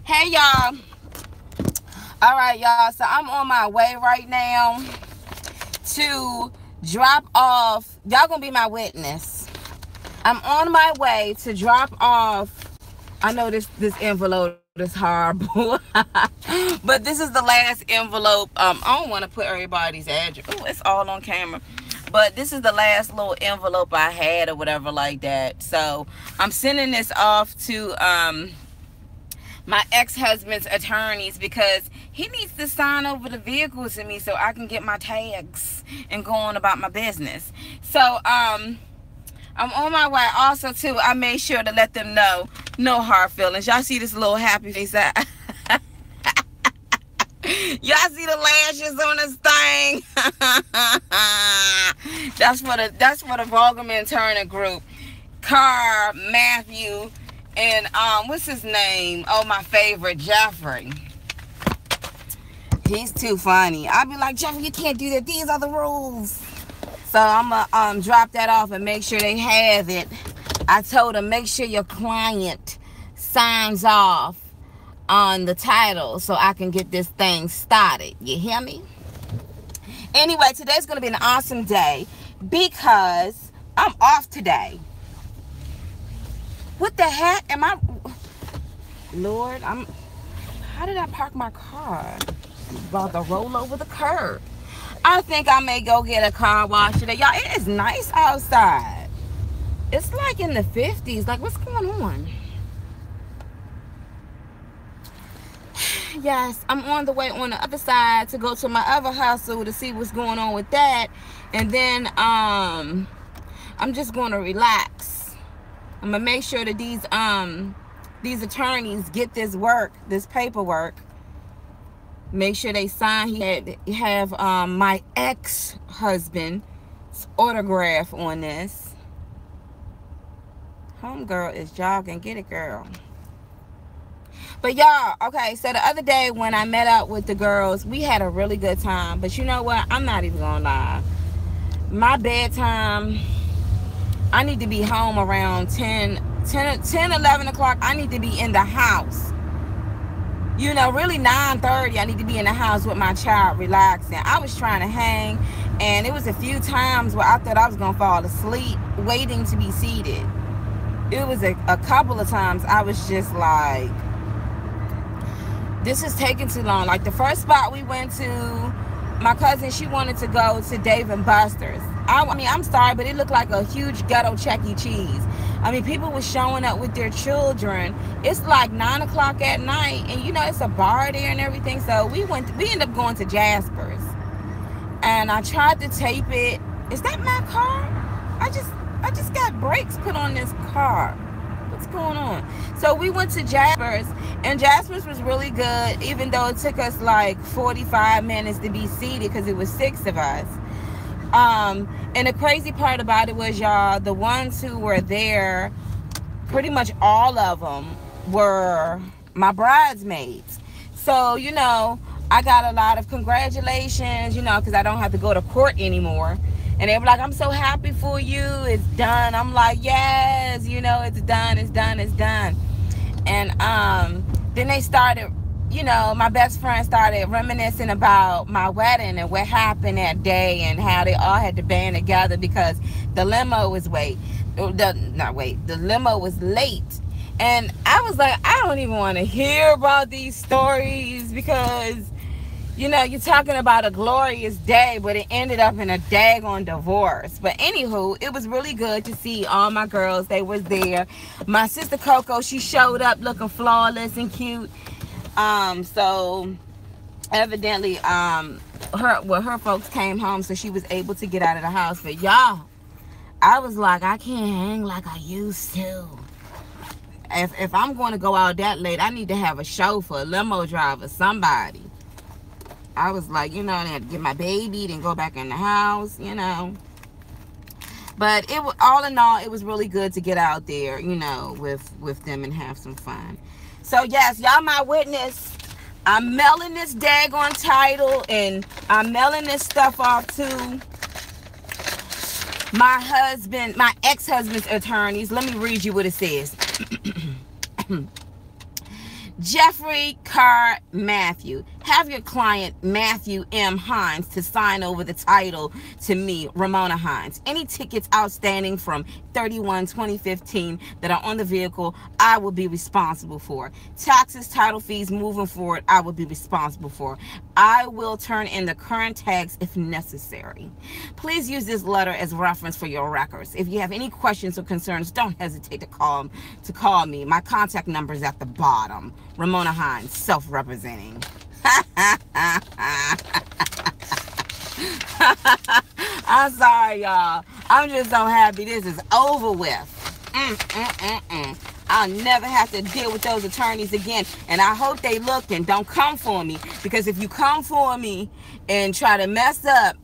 Hey y'all. All right, y'all. So I'm on my way right now to drop off. Y'all gonna be my witness. I'm on my way to drop off. I know this envelope is horrible, but this is the last envelope. I don't want to put everybody's address. Oh, it's all on camera. But this is the last little envelope I had or whatever like that. So I'm sending this off to my ex-husband's attorneys because he needs to sign over the vehicles to me so I can get my tags and go on about my business. So I'm on my way. Also too, I made sure to let them know no hard feelings. Y'all see this little happy face? Y'all see the lashes on this thing? That's for the Vogelman Turner group. Carr, Matthew, and what's his name? Oh, my favorite, Jeffrey. He's too funny. I'd be like, Jeffrey, you can't do that. These are the rules. So I'm gonna drop that off and make sure they have it. I told them, make sure your client signs off on the title so I can get this thing started. You hear me? Anyway, today's gonna be an awesome day because I'm off today. What the heck am I? Lord, how did I park my car? I'm about to roll over the curb. I think I may go get a car wash today. Y'all, it is nice outside. It's like in the 50s. Like, what's going on? Yes, I'm on the way on the other side to go to my other hustle to see what's going on with that. And then I'm just going to relax. I'm going to make sure that these attorneys get this paperwork. Make sure they sign. He have my ex-husband's autograph on this. Homegirl is jogging. Get it, girl. But y'all, okay, so the other day when I met up with the girls, we had a really good time. But you know what? I'm not even gonna lie. My bedtime, I need to be home around 10, 11 o'clock. I need to be in the house. You know, really 9:30, I need to be in the house with my child relaxing. I was trying to hang, and it was a few times where I thought I was gonna fall asleep waiting to be seated. It was a couple of times I was just like, this is taking too long. Like the first spot we went to, my cousin, she wanted to go to Dave & Buster's. I mean, I'm sorry, but it looked like a huge ghetto Chuck E. Cheese. I mean, people were showing up with their children. It's like 9 o'clock at night, and you know, it's a bar there and everything. So we ended up going to Jasper's. And I tried to tape it. Is that my car? I just got brakes put on this car. What's going on? So we went to Jasper's, and Jasper's was really good, even though it took us like 45 minutes to be seated because it was 6 of us. And the crazy part about it was, y'all, the ones who were there, pretty much all of them were my bridesmaids. So, you know, I got a lot of congratulations, you know, because I don't have to go to court anymore. And they were like, I'm so happy for you. It's done. I'm like, yes, you know, it's done. It's done. It's done. And then they started, you know, my best friend started reminiscing about my wedding and what happened that day and how they all had to band together because the limo was the limo was late. And I was like, I don't even want to hear about these stories because, you know, you're talking about a glorious day, but it ended up in a daggone divorce. But anywho, it was really good to see all my girls. They was there. My sister Coco, she showed up looking flawless and cute. So evidently, her folks came home, so she was able to get out of the house. But y'all, I was like, I can't hang like I used to. If I'm going to go out that late, I need to have a chauffeur, a limo driver, somebody. I was like, you know, I had to get my baby, then go back in the house, you know. But it was, all in all, it was really good to get out there, you know, with them and have some fun. So yes, y'all my witness. I'm mailing this daggone title, and I'm mailing this stuff off to my ex-husband's attorneys. Let me read you what it says. Jeffrey Carr Matthew. Have your client Matthew M. Hines to sign over the title to me, Ramona Hines. Any tickets outstanding from 31/2015 that are on the vehicle, I will be responsible for. Taxes, title fees moving forward, I will be responsible for. I will turn in the current tags if necessary. Please use this letter as reference for your records. If you have any questions or concerns, don't hesitate to call me. My contact number is at the bottom. Ramona Hines, self-representing. I'm sorry, y'all. I'm just so happy this is over with. I'll never have to deal with those attorneys again. And I hope they look and don't come for me. Because if you come for me and try to mess up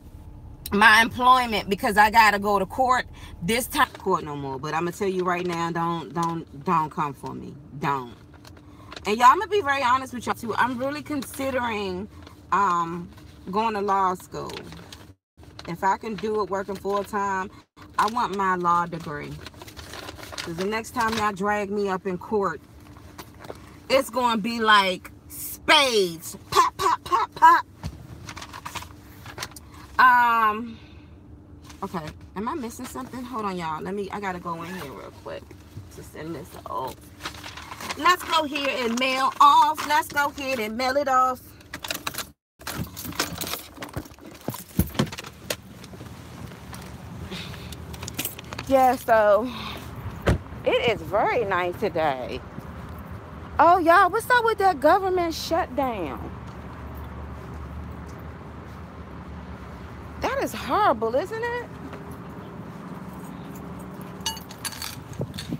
my employment because I gotta go to court, this time court no more. But I'm gonna tell you right now, don't come for me. Don't. And y'all, I'm gonna be very honest with y'all too. I'm really considering going to law school. If I can do it working full time, I want my law degree. Because the next time y'all drag me up in court, it's gonna be like spades. Pop, pop, pop, pop. Okay, am I missing something? Hold on, y'all. I gotta go in here real quick to send this off. Let's go here and mail off. Let's go here and mail it off. Yeah, so it is very nice today. Oh, y'all, what's up with that government shutdown? That is horrible, isn't it?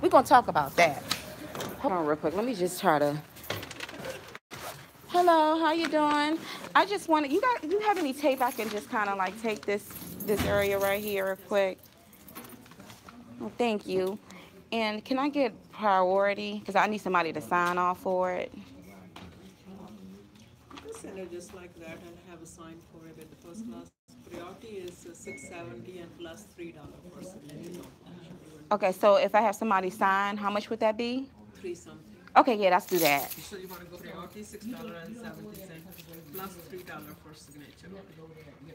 We're going to talk about that. Hold on real quick. Let me just try to... Hello, how you doing? I just wanted... You have any tape I can just kind of like take this area right here real quick? Oh, thank you. And can I get priority? Because I need somebody to sign off for it. Just send it just like that and have a sign for it at the first class. Priority is $6.70 and plus $3 per signature. Okay, so if I have somebody sign, how much would that be? $3 something. Okay, yeah, let's do that. So you want to go priority $6.70 plus $3 per signature.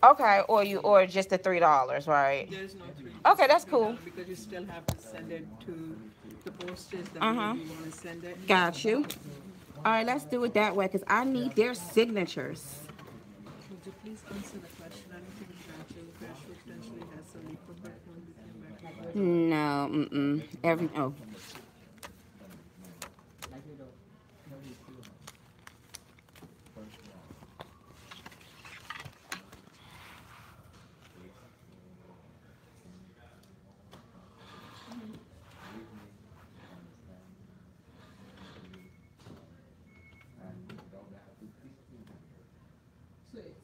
Okay, or just the $3, right? There is no $3. Okay, that's cool. Because you still have to send it to the postage that you want to send it. Got you. All right, let's do it that way because I need their signatures. Would you please answer the question? Anything crash potentially has a leak of back when we came back? No, oh.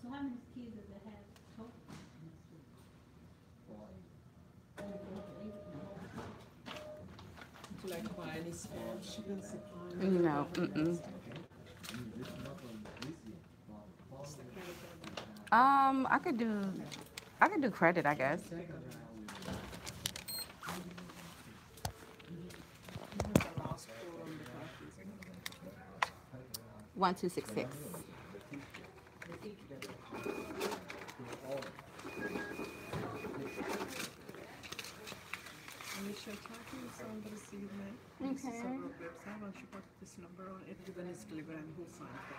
So how many keys does it have total? Would you like to buy any small shipping supply? No, I could do credit, I guess. 1266.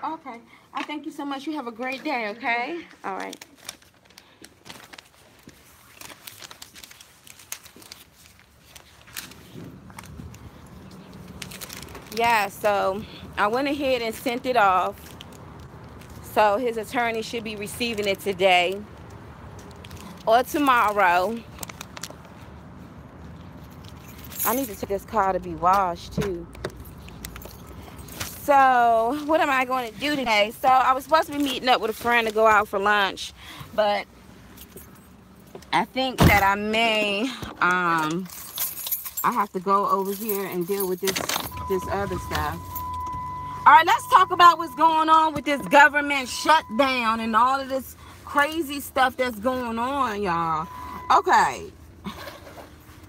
Okay. I thank you so much. You have a great day, okay? All right. Yeah, so I went ahead and sent it off. So his attorney should be receiving it today or tomorrow. I need to take this car to be washed too. So what am I going to do today? So I was supposed to be meeting up with a friend to go out for lunch, but I think that I may I have to go over here and deal with this other stuff. All right, let's talk about what's going on with this government shutdown and all of this crazy stuff that's going on, y'all. Okay.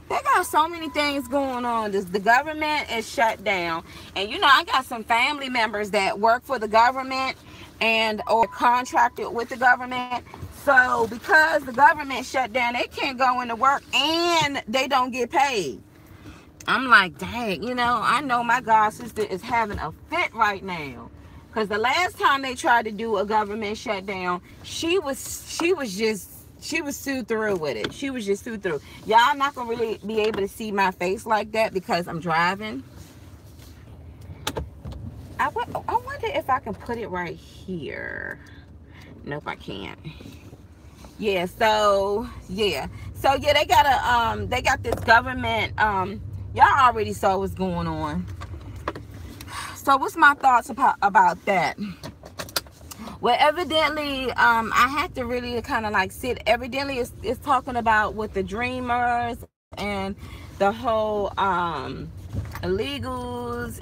They got so many things going on. The government is shut down. And you know, I got some family members that work for the government and or contracted with the government. So because the government shut down, they can't go into work and they don't get paid. I'm like, dang, you know, I know my god sister is having a fit right now. Because the last time they tried to do a government shutdown, she was sued through with it. She was just sued through. Y'all not gonna really be able to see my face like that because I'm driving. I wonder if I can put it right here. Nope, I can't. Yeah, so yeah, they got this government. Y'all already saw what's going on. So what's my thoughts about that? Well, evidently, I had to really kind of like sit. Evidently, it's talking about with the dreamers and the whole illegals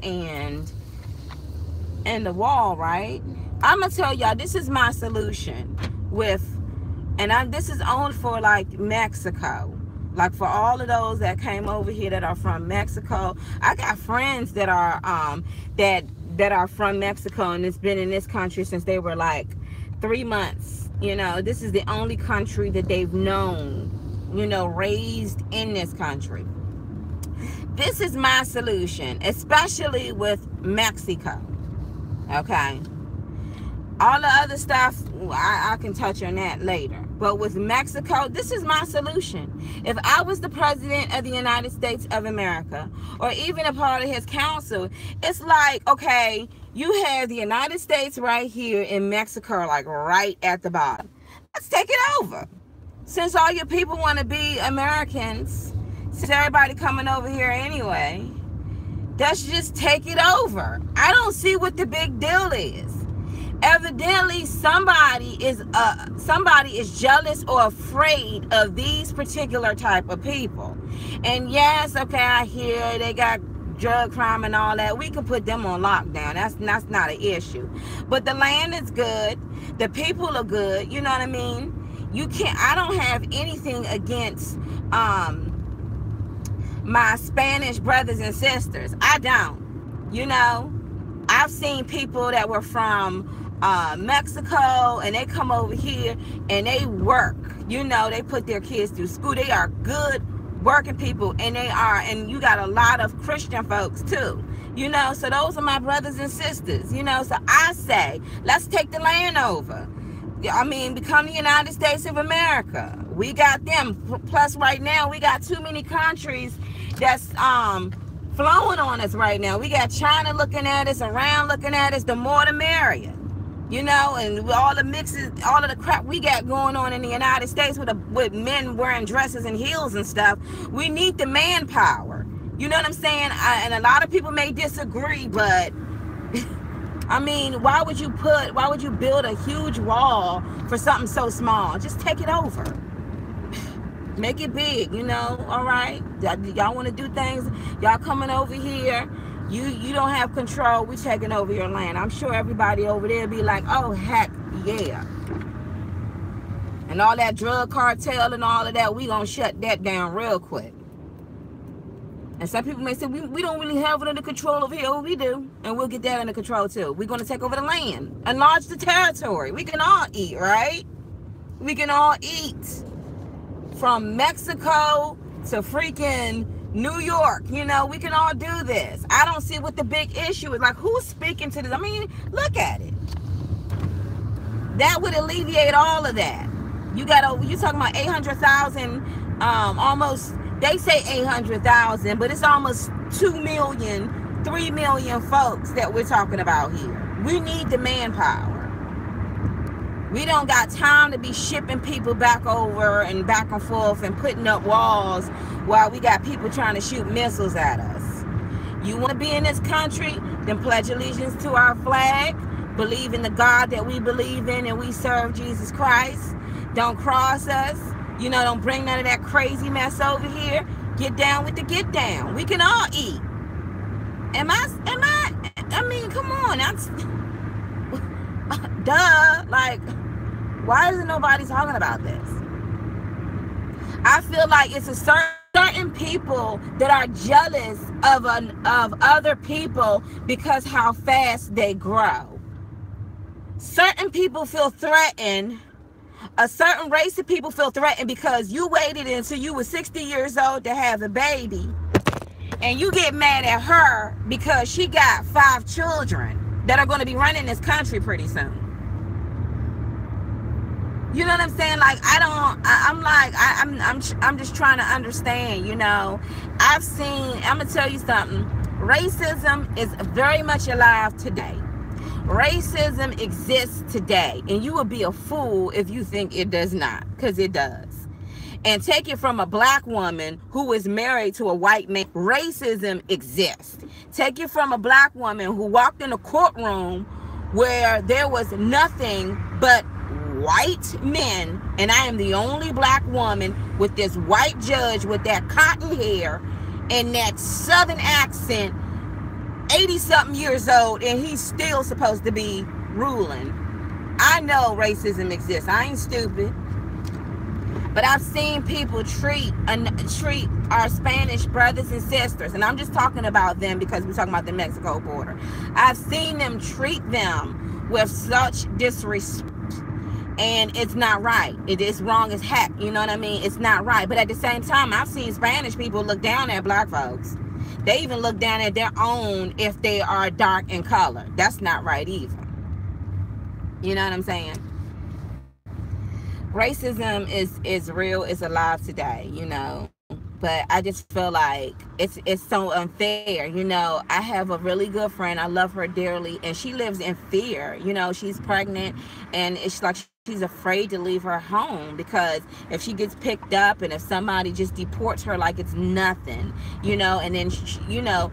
and the wall, right? I'm gonna tell y'all, this is my solution with, and this is only for like Mexico, like for all of those that came over here that are from Mexico. I got friends that are that are from Mexico and it's been in this country since they were like 3 months. You know, this is the only country that they've known, you know, raised in this country. This is my solution, especially with Mexico. Okay, all the other stuff I can touch on that later, but with Mexico, this is my solution. If I was the president of the United States of America, or even a part of his council, it's like, okay, you have the United States right here in Mexico, like right at the bottom. Let's take it over. Since all your people want to be Americans, since everybody coming over here anyway, let's just take it over. I don't see what the big deal is. Evidently, somebody is jealous or afraid of these particular type of people. And yes, okay, I hear they got drug crime and all that. We can put them on lockdown. That's not an issue. But the land is good. The people are good. You know what I mean? I don't have anything against my Spanish brothers and sisters. I don't. You know, I've seen people that were from Mexico and they come over here and they work. You know, they put their kids through school. They are good working people, and you got a lot of Christian folks too. You know, so those are my brothers and sisters. You know, so I say, let's take the land over. I mean, become the United States of America. We got them. Plus, right now, we got too many countries that's flowing on us right now. We got China looking at us, Iran looking at us. The more the merrier. You know, and all the mixes, all of the crap we got going on in the United States with men wearing dresses and heels and stuff. We need the manpower. You know what I'm saying? And a lot of people may disagree, but I mean, why would you build a huge wall for something so small? Just take it over. Make it big, you know, all right? Y'all want to do things, y'all coming over here. You don't have control. We taking over your land. I'm sure everybody over there be like, oh, heck yeah. And all that drug cartel and all of that, we gonna shut that down real quick. And some people may say, we don't really have it under control over here. Oh, we do. And we'll get that under control too. We're gonna take over the land. Enlarge the territory. We can all eat, right? We can all eat. From Mexico to freaking New York, you know, we can all do this. I don't see what the big issue is. Like, who's speaking to this? I mean, look at it. That would alleviate all of that. You talking about 800,000, almost, they say 800,000, but it's almost 2 million, 3 million folks that we're talking about here. We need the manpower. We don't got time to be shipping people back over and back and forth and putting up walls while we got people trying to shoot missiles at us. You want to be in this country? Then pledge allegiance to our flag. Believe in the God that we believe in, and we serve Jesus Christ. Don't cross us. You know, don't bring none of that crazy mess over here. Get down with the get down. We can all eat. I mean, come on. That's duh. Like, why isn't nobody talking about this? I feel like it's a certain certain people that are jealous of other people because how fast they grow. Certain people feel threatened. A certain race of people feel threatened because you waited until you were 60 years old to have a baby, and you get mad at her because she got 5 children that are going to be running this country pretty soon. You know what I'm saying? Like, I'm just trying to understand, you know. I'm gonna tell you something. Racism is very much alive today. Racism exists today, and you would be a fool if you think it does not, because it does. And take it from a black woman who is married to a white man. Racism exists. Take it from a black woman who walked in a courtroom where there was nothing but white men, and I am the only black woman with this white judge with that cotton hair and that southern accent, 80-something years old, and he's still supposed to be ruling. I know racism exists. I ain't stupid. But I've seen people treat our Spanish brothers and sisters, and I'm just talking about them because we're talking about the Mexico border. I've seen them treat them with such disrespect, and it's not right. It is wrong as heck. You know what I mean? It's not right. But at the same time, I've seen Spanish people look down at black folks. They even look down at their own if they are dark in color. That's not right either. You know what I'm saying? Racism is real, it's alive today, you know. But I just feel like it's so unfair, you know. I have a really good friend. I love her dearly, and she lives in fear. You know, she's pregnant, and it's like she's afraid to leave her home because if she gets picked up and if somebody just deports her like it's nothing, you know, and then you know,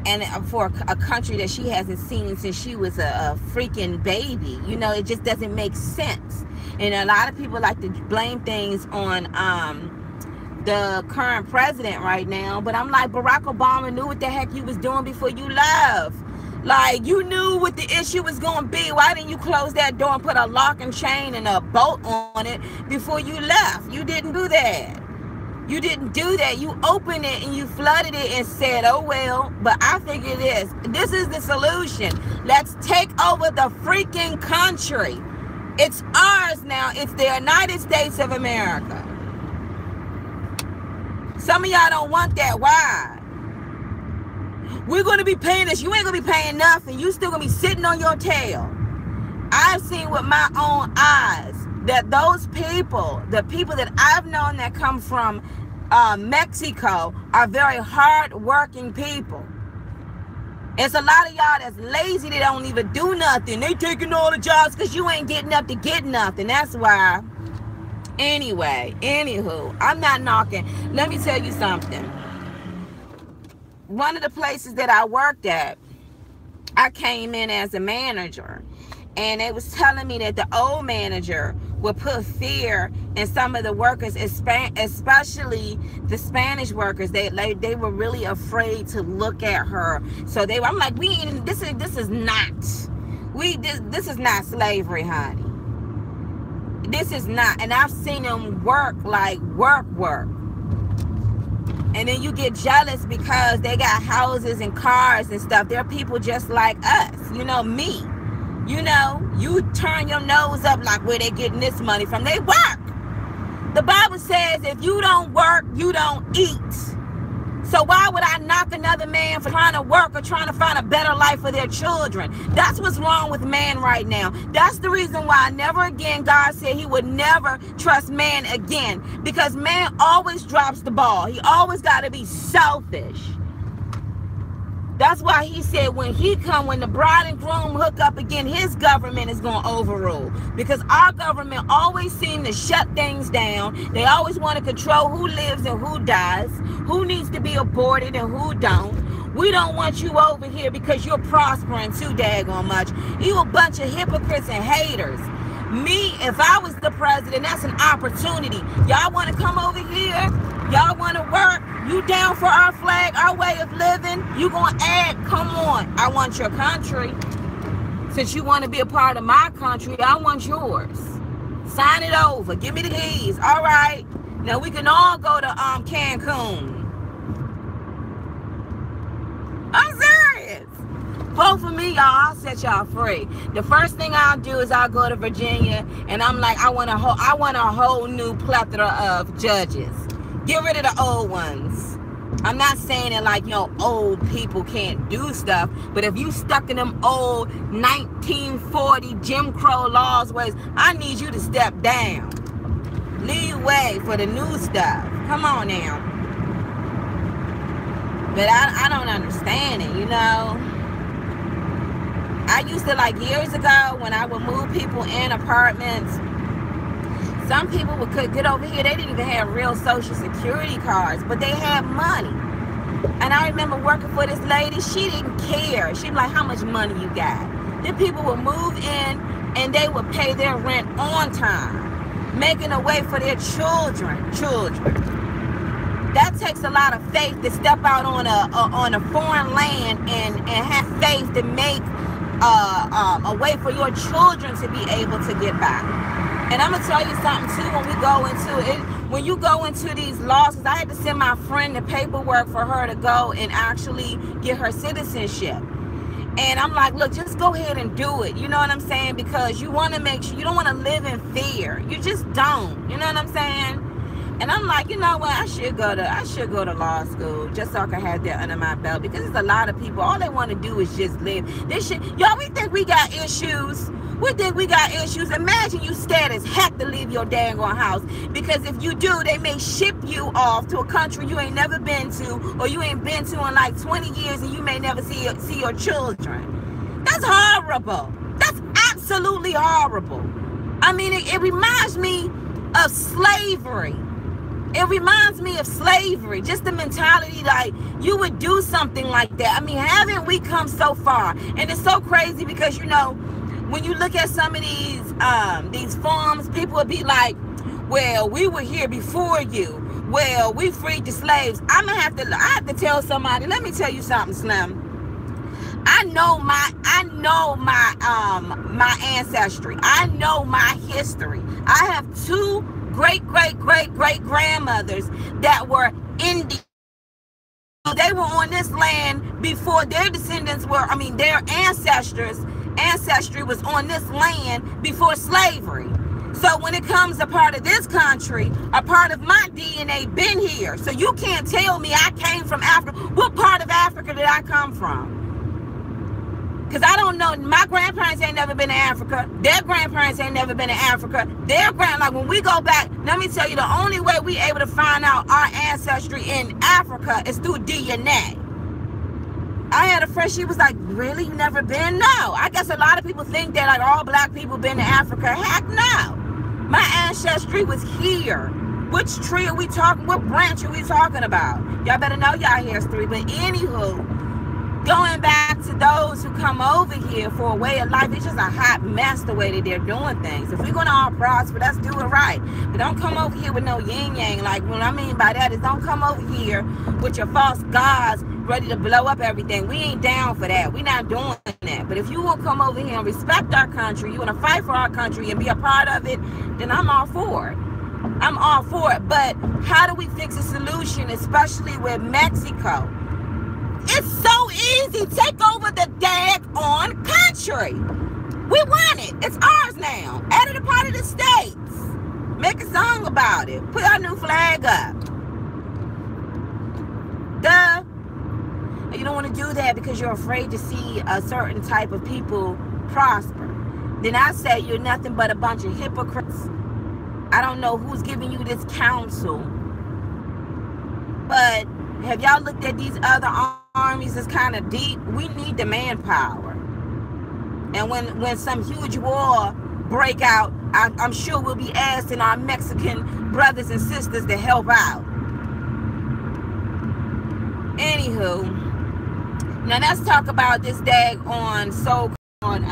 and for a country that she hasn't seen since she was a freaking baby, you know, it just doesn't make sense. And a lot of people like to blame things on the current president right now, but I'm like, Barack Obama knew what the heck you was doing before you left. Like, you knew what the issue was going to be. Why didn't you close that door and put a lock and chain and a bolt on it before you left? You didn't do that. You didn't do that. You opened it and you flooded it and said, oh, well, but I think it is. This is the solution. Let's take over the freaking country. It's ours now. It's the United States of America. Some of y'all don't want that. Why? We're going to be paying this. You ain't going to be paying nothing. You still going to be sitting on your tail. I've seen with my own eyes that those people, the people that I've known that come from Mexico, are very hard-working people. It's a lot of y'all that's lazy. They don't even do nothing. They taking all the jobs because you ain't getting up to get nothing. That's why. Anyway, anywho, I'm not knocking. Let me tell you something. One of the places that I worked at, I came in as a manager, and they was telling me that the old manager would put fear in some of the workers, especially the Spanish workers. They were really afraid to look at her. So I'm like, this is not slavery, honey. This is not. And I've seen them work like work. And then you get jealous because they got houses and cars and stuff. They're people just like us, you know, me. You know, you turn your nose up like where they getting this money from. They work. The Bible says if you don't work, you don't eat. So why would I knock another man for trying to work or trying to find a better life for their children? That's what's wrong with man right now. That's the reason why never again God said he would never trust man again. Because man always drops the ball. He always got to be selfish. That's why he said when the bride and groom hook up again, his government is going to overrule. Because our government always seems to shut things down. They always want to control who lives and who dies, who needs to be aborted and who don't. We don't want you over here because you're prospering too daggone much. You a bunch of hypocrites and haters. Me, if I was the president, that's an opportunity. Y'all want to come over here? Y'all want to work? You down for our flag, our way of living? You gonna add? Come on. I want your country. Since you want to be a part of my country, I want yours. Sign it over. Give me the keys. All right. Now we can all go to Cancun. I'm serious. Vote for me, y'all. I'll set y'all free. The first thing I'll do is I'll go to Virginia, and I'm like, I want a whole new plethora of judges. Get rid of the old ones. I'm not saying that like, old people can't do stuff, but if you stuck in them old 1940 Jim Crow laws ways, I need you to step down. Lead way for the new stuff. Come on now. But I don't understand it, I used to, like years ago, when I would move people in apartments, some people could get over here, they didn't even have real Social Security cards, but they had money. And I remember working for this lady, she didn't care. She'd be like, how much money you got? Then people would move in and they would pay their rent on time, making a way for their children. That takes a lot of faith to step out on a foreign land and have faith to make a way for your children to be able to get by. And I'm gonna tell you something too. When you go into these laws, because I had to send my friend the paperwork for her to go and actually get her citizenship. And I'm like, look, just go ahead and do it. You know what I'm saying? Because you want to make sure you don't want to live in fear. You just don't. You know what I'm saying? And I'm like, you know what? I should go to law school just so I can have that under my belt, because there's a lot of people, all they want to do is just live. Y'all, we think we got issues. We think we got issues. Imagine you scared as heck to leave your dang on house, because if you do, they may ship you off to a country you ain't never been to, or you ain't been to in like 20 years, and you may never see your children. That's horrible. That's absolutely horrible. I mean, it reminds me of slavery. It reminds me of slavery, just the mentality like you would do something like that. I mean, haven't we come so far? And it's so crazy because, when you look at some of these forms, people would be like, well, we were here before you. Well, we freed the slaves. I have to tell somebody, let me tell you something, Slim. I know my ancestry. I know my history. I have two great grandmothers that were Indian. They were on this land before their descendants were, their ancestry was on this land before slavery. So when it comes a part of this country, a part of my DNA been here. So you can't tell me I came from Africa. What part of Africa did I come from? Because I don't know. My grandparents ain't never been to Africa. Their grandparents ain't never been to Africa. Like when we go back, let me tell you, the only way we able to find out our ancestry in Africa is through DNA. I had a friend, she was like, really? You never been? No. I guess a lot of people think that like all black people been to Africa. Heck no. My ancestry was here. Which tree are we talking? What branch are we talking about? Y'all better know y'all history. But anywho, going back to those who come over here for a way of life, it's just a hot mess the way that they're doing things. If we're going to all prosper, let's do it right. But don't come over here with no yin-yang. Like, what I mean by that is don't come over here with your false gods ready to blow up everything. We ain't down for that. We're not doing that. But if you will come over here and respect our country, you want to fight for our country and be a part of it, then I'm all for it. I'm all for it. But how do we fix a solution, especially with Mexico? It's so easy. Take over the daggone country. We want it. It's ours now. Add it a part of the states. Make a song about it. Put our new flag up. Duh. You don't want to do that because you're afraid to see a certain type of people prosper. Then I say you're nothing but a bunch of hypocrites. I don't know who's giving you this counsel. But have y'all looked at these other armies that's kind of deep? We need the manpower. And when some huge war break out, I'm sure we'll be asking our Mexican brothers and sisters to help out. Anywho, now let's talk about this daggone so-called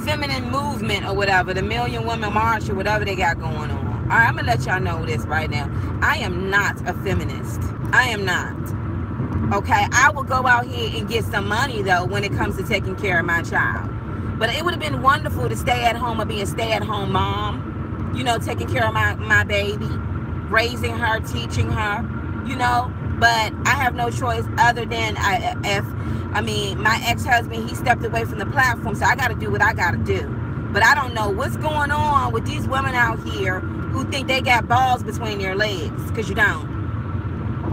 feminine movement or whatever, the Million Woman March or whatever they got going on. All right, I'm gonna let y'all know this right now. I am not a feminist. I am not. Okay, I will go out here and get some money though when it comes to taking care of my child. But it would have been wonderful to stay at home or be a stay-at-home mom. you know, taking care of my baby, raising her, teaching her, you know. But I have no choice other than my ex-husband, he stepped away from the platform, so I got to do what I got to do. But I don't know what's going on with these women out here who think they got balls between their legs, because you don't.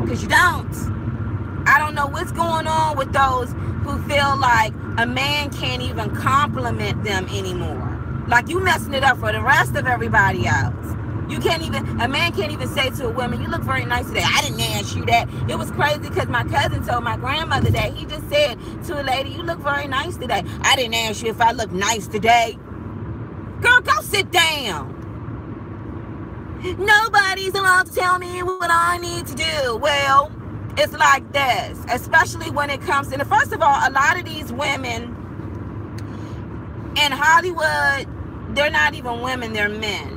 Because you don't. I don't know what's going on with those who feel like a man can't even compliment them anymore. Like, you messing it up for the rest of everybody else. A man can't even say to a woman, you look very nice today. I didn't ask you that. It was crazy because my cousin told my grandmother that. He just said to a lady, you look very nice today. I didn't ask you if I look nice today. Girl, go sit down. Nobody's allowed to tell me what I need to do. Well, it's like this, especially when it comes to, first of all, a lot of these women in Hollywood, they're not even women, they're men.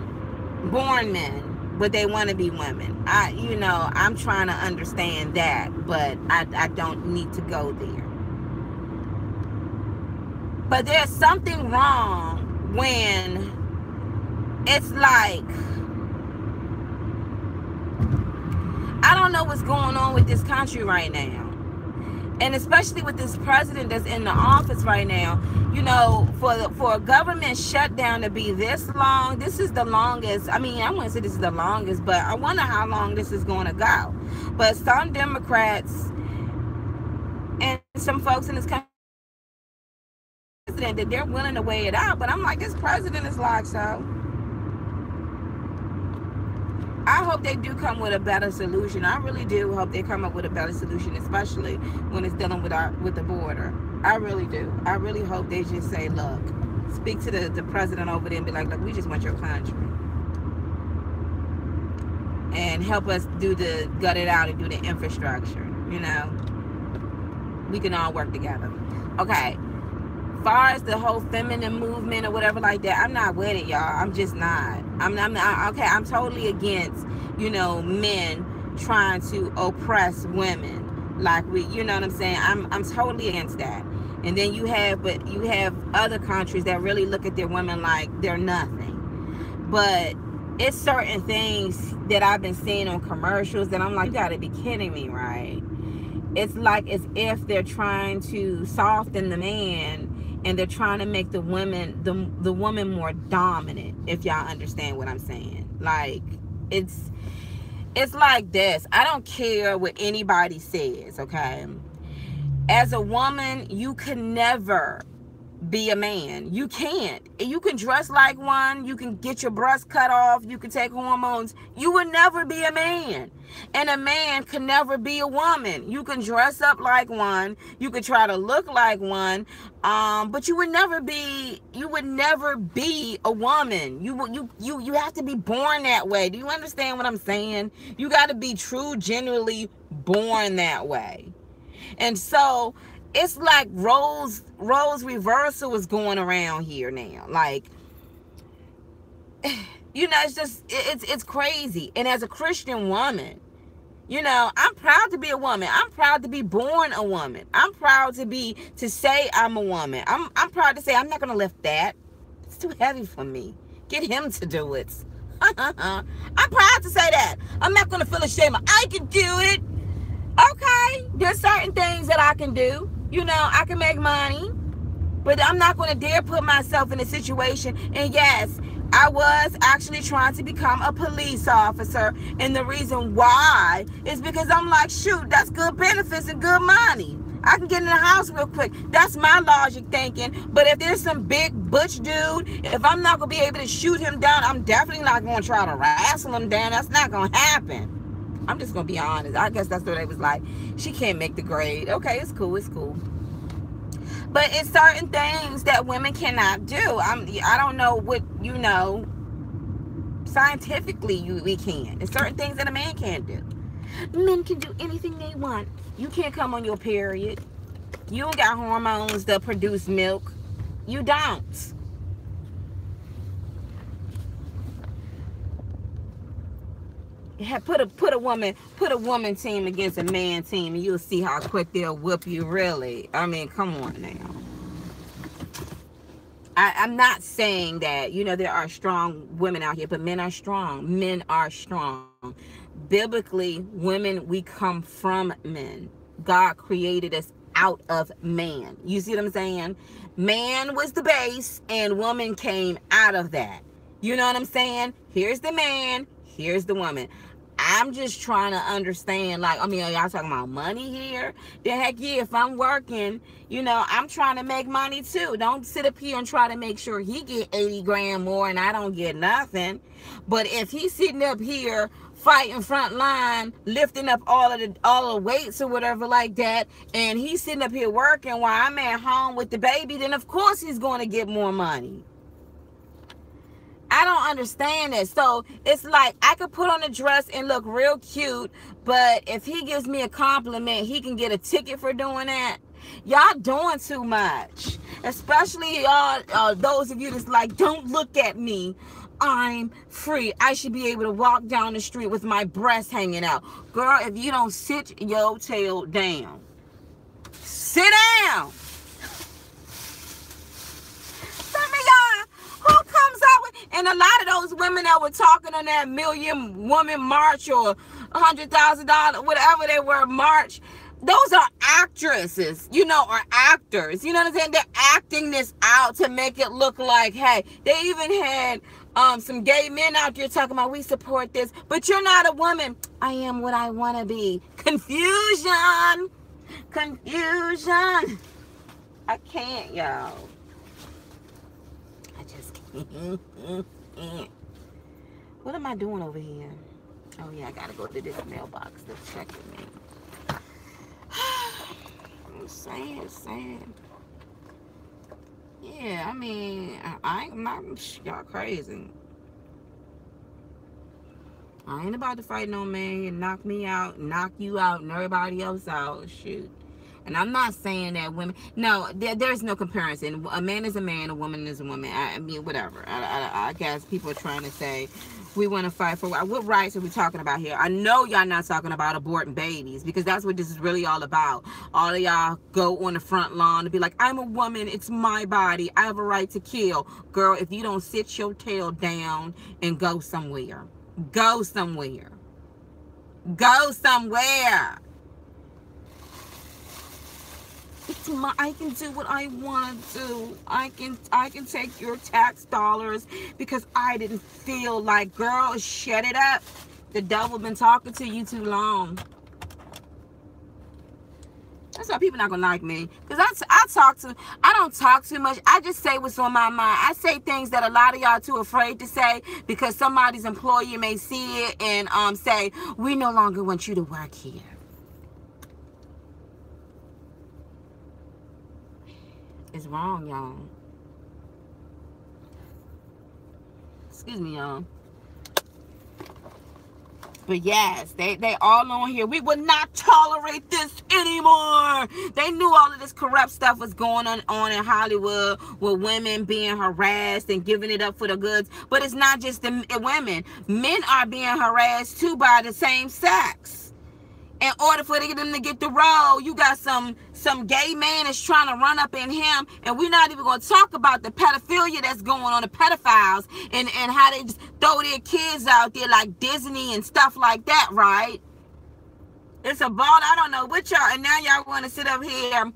Born men, but they want to be women. I'm trying to understand that, but I don't need to go there. But there's something wrong when it's like, I don't know what's going on with this country right now. And especially with this president that's in the office right now, you know, for a government shutdown to be this long, this is the longest. I mean, I wouldn't say this is the longest, but I wonder how long this is going to go. But some Democrats and some folks in this country, that they're willing to weigh it out. But I'm like, this president is like, so I hope they do come with a better solution. I really do hope they come up with a better solution, especially when it's dealing with the border. I really do. I really hope they just say, look, speak to the president over there and be like, look, we just want your country. And help us gut it out and do the infrastructure, you know. We can all work together. Okay. Far as the whole feminine movement or whatever like that, I'm not with it, y'all. I'm just not. I'm totally against, you know, men trying to oppress women. Like you know what I'm saying? I'm totally against that. And then you have other countries that really look at their women like they're nothing. But it's certain things that I've been seeing on commercials that I'm like, you gotta be kidding me, right? It's like as if they're trying to soften the man, and they're trying to make the woman more dominant, if y'all understand what I'm saying. Like, it's like this. I don't care what anybody says, okay? As a woman, you can never be a man. You can't. You can dress like one. You can get your breasts cut off. You can take hormones. You will never be a man. And a man can never be a woman. You can dress up like one. You can try to look like one. But you would never be a woman. You have to be born that way. Do you understand what I'm saying? You got to be true, genuinely born that way. And so it's like roles reversal is going around here now. Like, you know, it's crazy. And as a Christian woman, you know, I'm proud to be a woman. I'm proud to be born a woman. I'm proud to say I'm a woman. I'm proud to say I'm not going to lift that. It's too heavy for me. Get him to do it. I'm proud to say that. I'm not going to feel ashamed. I can do it. Okay, there's certain things that I can do. You know, I can make money, but I'm not going to dare put myself in a situation. And yes, I was actually trying to become a police officer. And the reason why is because I'm like, shoot, that's good benefits and good money. I can get in the house real quick. That's my logic thinking. But if there's some big butch dude, if I'm not going to be able to shoot him down, I'm definitely not going to try to wrestle him down. That's not going to happen. I'm just going to be honest. I guess that's what they was like. She can't make the grade. Okay, it's cool. It's cool. But it's certain things that women cannot do. I don't know what, you know, scientifically we can. There's certain things that a man can't do. Men can do anything they want. You can't come on your period. You don't got hormones that produce milk. You don't. Put a woman team against a man team, and you'll see how quick they'll whoop you. Really, I mean, come on now. I'm not saying that, you know, there are strong women out here, but men are strong. Men are strong. Biblically, women, we come from men. God created us out of man. You see what I'm saying? Man was the base and woman came out of that. You know what I'm saying? Here's the man, here's the woman. I'm just trying to understand, like, I mean, are y'all talking about money here? Then heck yeah, if I'm working, you know, I'm trying to make money too. Don't sit up here and try to make sure he get 80 grand more and I don't get nothing. But if he's sitting up here fighting front line, lifting up all the weights or whatever like that, and he's sitting up here working while I'm at home with the baby, then of course he's going to get more money. I don't understand it. So it's like I could put on a dress and look real cute, but if he gives me a compliment, he can get a ticket for doing that. Y'all doing too much. Especially y'all, those of you that's like, don't look at me. I'm free. I should be able to walk down the street with my breasts hanging out. Girl, if you don't sit your tail down. Sit down. Some of y'all, who comes out with, and a lot of those women that were talking on that Million Woman March or $100,000, whatever they were, march, those are actresses, you know, or actors. You know what I'm saying? They're acting this out to make it look like, hey, they even had some gay men out there talking about, we support this, but you're not a woman. I am what I want to be. Confusion. Confusion. I can't, y'all. I just can't. What am I doing over here? Oh yeah, I gotta go to this mailbox to check with me. I'm saying. Yeah, I mean, I'm not, y'all crazy. I ain't about to fight no man and knock me out, knock you out, and everybody else out. Shoot. And I'm not saying that women, no, there's no comparison. A man is a man, a woman is a woman. I mean, whatever. I guess people are trying to say, we want to fight for what rights are we talking about here? I know y'all not talking about aborting babies, because that's what this is really all about. All of y'all go on the front lawn to be like, I'm a woman, it's my body, I have a right to kill. Girl, if you don't sit your tail down and go somewhere. Go somewhere. Go somewhere. It's my, I can do what I want to do. I can take your tax dollars because I didn't feel like, girl, shut it up. The devil been talking to you too long. That's why people not gonna like me, because I don't talk too much. I just say what's on my mind. I say things that a lot of y'all too afraid to say, because somebody's employer may see it and say, we no longer want you to work here. It's wrong, y'all. Excuse me, y'all. But yes, they all on here. We would not tolerate this anymore. They knew all of this corrupt stuff was going on in Hollywood, with women being harassed and giving it up for the goods. But it's not just the women. Men are being harassed too by the same sex. In order for them to get the role, you got some gay man that's trying to run up in him, and we're not even going to talk about the pedophilia that's going on, the pedophiles, and how they just throw their kids out there like Disney and stuff like that, right? It's a ball. I don't know what y'all, and now y'all want to sit up here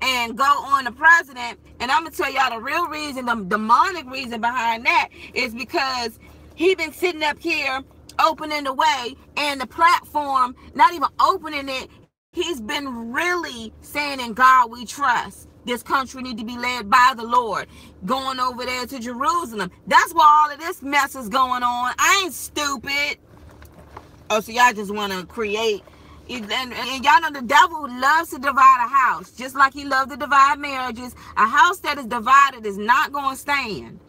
and go on the president, and I'm going to tell y'all the real reason, the demonic reason behind that is because he been sitting up here opening the way, and the platform, not even opening it, he's been really saying, in God we trust. This country need to be led by the Lord. Going over there to Jerusalem. That's where all of this mess is going on. I ain't stupid. Oh, so y'all just want to create. And y'all know the devil loves to divide a house, just like he loves to divide marriages. A house that is divided is not going to stand.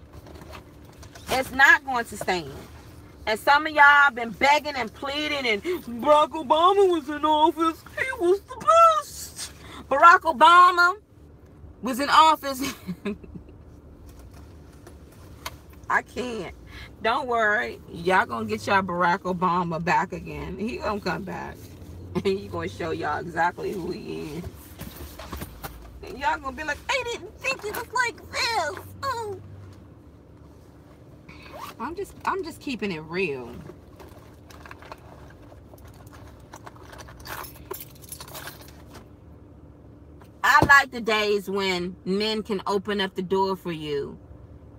It's not going to stand. And some of y'all been begging and pleading, and Barack Obama was in office. He was the best. Barack Obama was in office. I can't. Don't worry. Y'all gonna get y'all Barack Obama back again. He gonna come back. And he gonna show y'all exactly who he is. And y'all gonna be like, I didn't think it was like this. I'm just keeping it real. I like the days when men can open up the door for you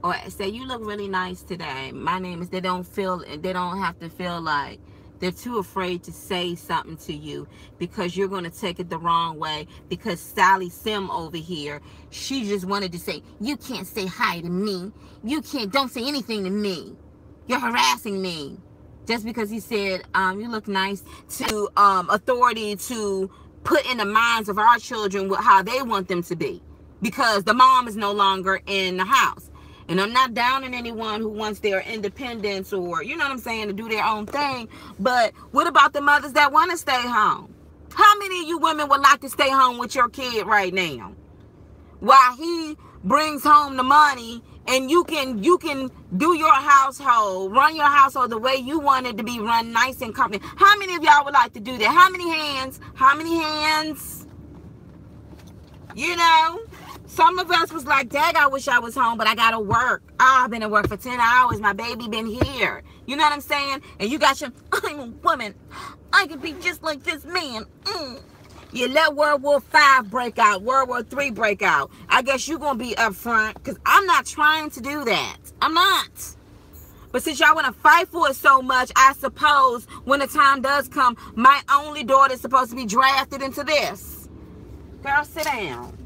or say, you look really nice today. My name is, they don't have to feel like they're too afraid to say something to you because you're going to take it the wrong way. Because Sally Sim over here, she just wanted to say, you can't say hi to me. You can't, don't say anything to me. You're harassing me. Just because he said, you look nice, to authority to put in the minds of our children with how they want them to be. Because the mom is no longer in the house. And I'm not downing anyone who wants their independence or, you know what I'm saying, to do their own thing. But what about the mothers that want to stay home? How many of you women would like to stay home with your kid right now? While he brings home the money and you can do your household, run your household the way you want it to be run, nice and comfortable. How many of y'all would like to do that? How many hands? How many hands? You know? Some of us was like, Dag, I wish I was home, but I gotta work. I've been at work for 10 hours. My baby been here. You know what I'm saying? And you got your, I'm a woman. I could be just like this man. You let World War V break out, World War III break out. I guess you're gonna be up front, because I'm not trying to do that. I'm not. But since y'all want to fight for it so much, I suppose when the time does come, my only daughter is supposed to be drafted into this. Girl, sit down.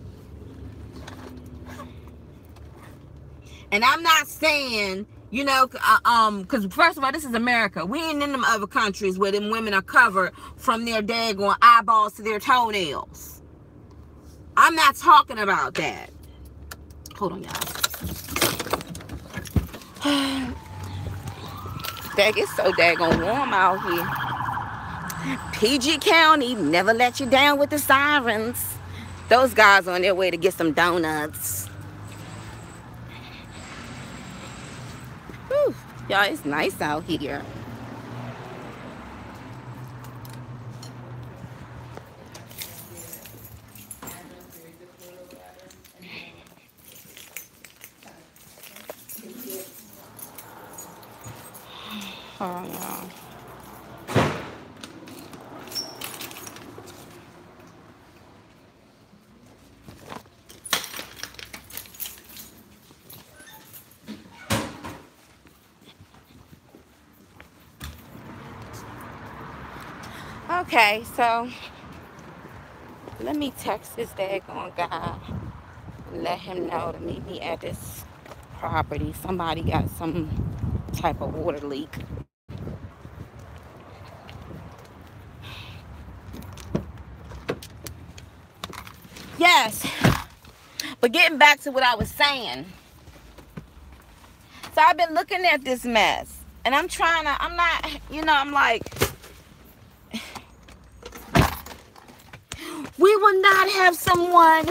And I'm not saying, you know, because first of all, this is America. We ain't in them other countries where them women are covered from their daggone eyeballs to their toenails. I'm not talking about that. Hold on, y'all. Dag, it's so daggone warm out here. PG County never let you down with the sirens. Those guys on their way to get some donuts. Y'all, it's nice out here. Oh, y'all. Okay, so let me text this daggone guy and let him know to meet me at this property. Somebody got some type of water leak. Yes, but getting back to what I was saying. So I've been looking at this mess and I'm not, you know, I'm like, we will not have someone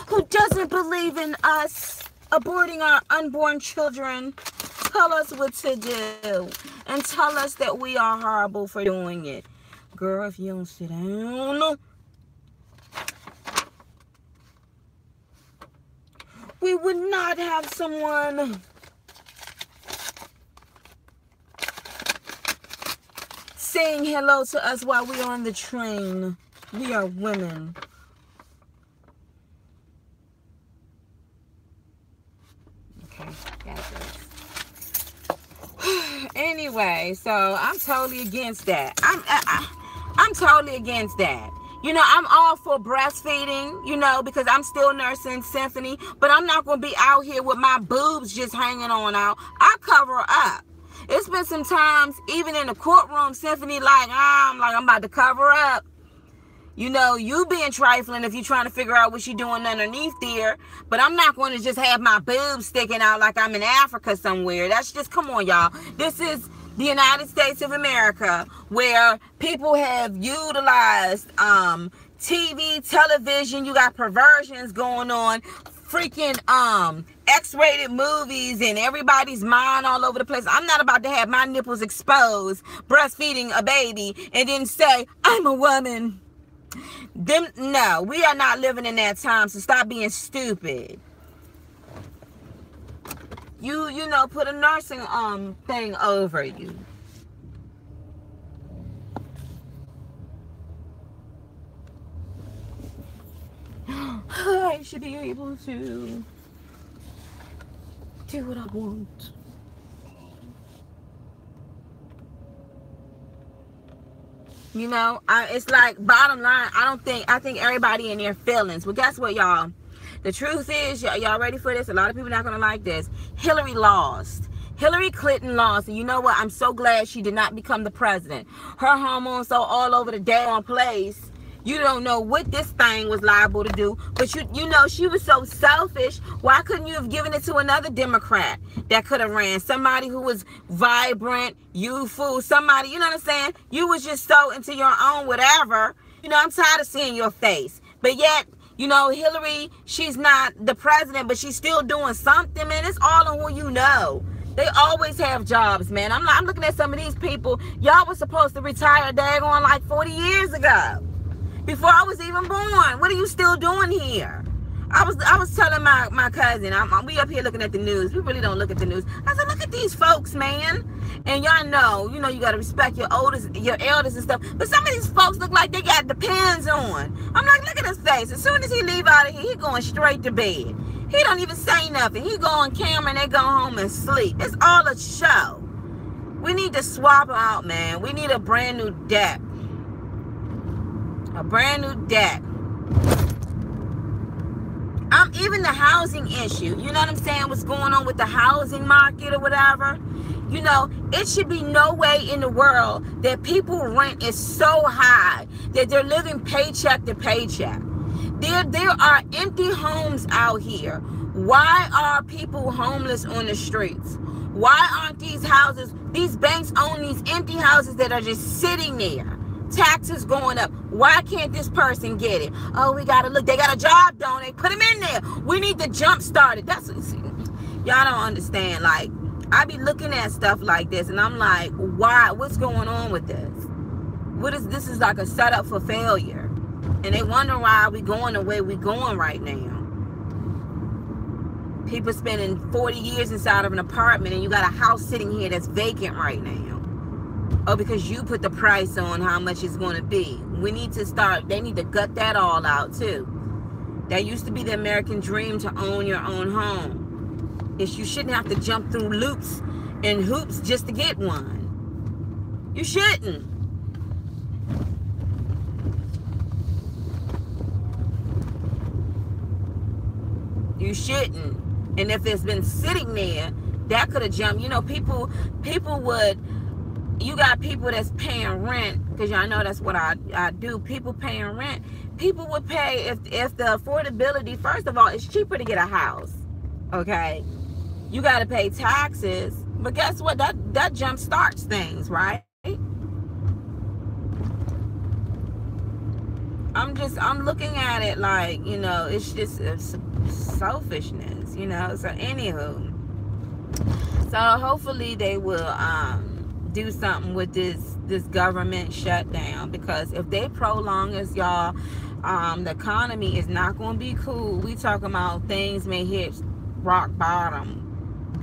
who doesn't believe in us aborting our unborn children tell us what to do and tell us that we are horrible for doing it. Girl, if you don't sit down, we would not have someone saying hello to us while we're on the train. We are women. Okay, got this. Anyway, so I'm totally against that. I'm totally against that. You know, I'm all for breastfeeding, you know, because I'm still nursing Symphony, but I'm not going to be out here with my boobs just hanging on out. I cover up. It's been some times, even in the courtroom, Symphony, I'm about to cover up. You know, you being trifling if you're trying to figure out what you're doing underneath there. But I'm not going to just have my boobs sticking out like I'm in Africa somewhere. That's just, come on, y'all. This is the United States of America, where people have utilized TV, television. You got perversions going on. Freaking X-rated movies and everybody's mind all over the place. I'm not about to have my nipples exposed breastfeeding a baby and then say, I'm a woman. No, we are not living in that time, so stop being stupid. you know, put a nursing thing over you. I should be able to do what I want. You know, it's like, bottom line, I think everybody in their feelings. Well, guess what, y'all? The truth is, y'all ready for this? A lot of people not going to like this. Hillary lost. Hillary Clinton lost. And you know what? I'm so glad she did not become the president. Her hormones so all over the damn place. You don't know what this thing was liable to do. But you know, she was so selfish. Why couldn't you have given it to another Democrat that could have ran? Somebody who was vibrant, youthful, somebody, you know what I'm saying? You was just so into your own whatever. You know, I'm tired of seeing your face. But yet, you know, Hillary, she's not the president, but she's still doing something, man. It's all on who you know. They always have jobs, man. I'm looking at some of these people. Y'all was supposed to retire daggone like 40 years ago. Before I was even born. What are you still doing here? I was telling my cousin, we up here looking at the news. We really don't look at the news. I said, look at these folks, man. And y'all know, you got to respect your elders and stuff. But some of these folks look like they got the pins on. I'm like, look at his face. As soon as he leave out of here, he going straight to bed. He don't even say nothing. He go on camera and they go home and sleep. It's all a show. We need to swap out, man. We need a brand new deck. A brand new deck. Even the housing issue, you know what I'm saying? What's going on with the housing market or whatever? You know, it should be no way in the world that people rent is so high that they're living paycheck to paycheck. There are empty homes out here. Why are people homeless on the streets? Why aren't these houses, these banks own these empty houses that are just sitting there? Taxes going up. Why can't this person get it? Oh, we gotta look. They got a job, don't they? Put them in there. We need to jump start it. That's what, see, y'all don't understand. Like, I be looking at stuff like this, and I'm like, why? What's going on with this? This is like a setup for failure, and they wonder why we going the way we going right now. People spending 40 years inside of an apartment, and you got a house sitting here that's vacant right now. Oh, because you put the price on how much it's going to be. We need to start, they need to gut that all out too. That used to be the American dream, to own your own home. You shouldn't have to jump through loops and hoops just to get one. You shouldn't. You shouldn't. And if it's been sitting there, that could have jumped. You know, people would, you got people that's paying rent, because y'all know that's what I do. People paying rent. People would pay, if the affordability, first of all, it's cheaper to get a house. Okay? You got to pay taxes. But guess what? That jump starts things, right? I'm looking at it like, you know, it's just selfishness, you know. So anywho, so hopefully they will do something with this government shutdown, because if they prolong us, y'all, the economy is not going to be cool. We talking about things may hit rock bottom.